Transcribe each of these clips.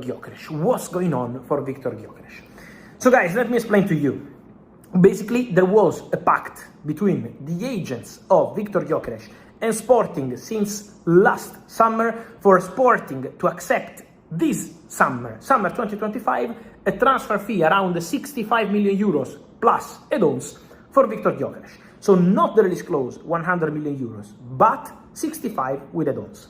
Gyokeres. What's going on for Viktor Gyokeres? So guys, let me explain to you. Basically, there was a pact between the agents of Viktor Gyokeres and Sporting since last summer for Sporting to accept this summer 2025, a transfer fee around 65 million euros plus add-ons for Viktor Gyokeres. So not the release clause, 100 million euros, but 65 with add-ons.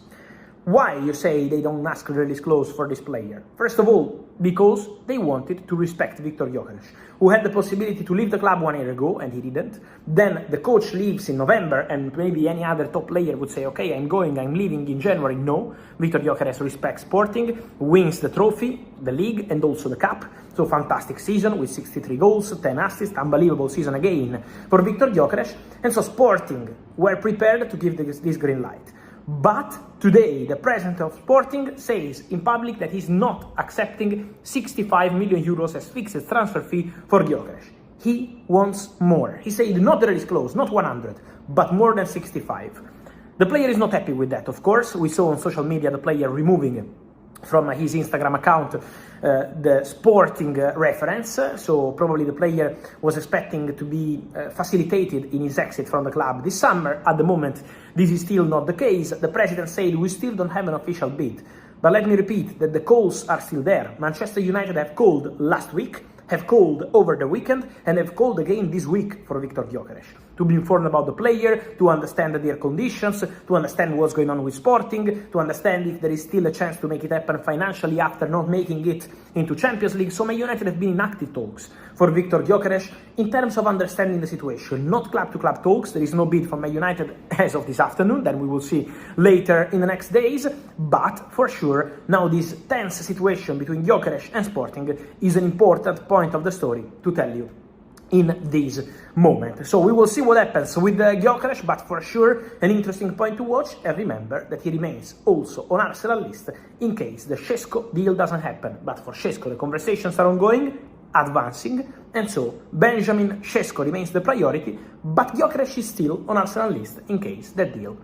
Why you say they don't ask the release clause for this player? First of all, because they wanted to respect Viktor Gyokeres, who had the possibility to leave the club 1 year ago and he didn't. Then the coach leaves in November and maybe any other top player would say, okay, I'm leaving in January. No, Viktor Gyokeres respects Sporting, wins the trophy, the league and also the cup. So fantastic season with 63 goals, 10 assists, unbelievable season again for Viktor Gyokeres. And so Sporting were prepared to give this green light. But today, the president of Sporting says in public that he's not accepting 65 million euros as fixed transfer fee for Gyokeres. He wants more. He said not the release clause, not 100, but more than 65. The player is not happy with that, of course. We saw on social media the player removing from his Instagram account the Sporting reference, so probably the player was expecting to be facilitated in his exit from the club this summer. At the moment, this is still not the case. The president said we still don't have an official bid, but let me repeat that the calls are still there. Manchester United have called last week, have called over the weekend, and have called again this week for Viktor Gyokeres to be informed about the player, to understand their conditions, to understand what's going on with Sporting, to understand if there is still a chance to make it happen financially after not making it into Champions League. So Man United have been in active talks for Viktor Gyokeres in terms of understanding the situation, not club-to-club talks. There is no bid from Man United as of this afternoon, then we will see later in the next days, but for sure, now this tense situation between Gyokeres and Sporting is an important point of the story to tell you in this moment. So we will see what happens with Gyokeres, but for sure an interesting point to watch, and remember that he remains also on Arsenal list in case the Šeško deal doesn't happen. But for Šeško the conversations are ongoing, advancing, and so Benjamin Šeško remains the priority, but Gyokeres is still on Arsenal list in case that deal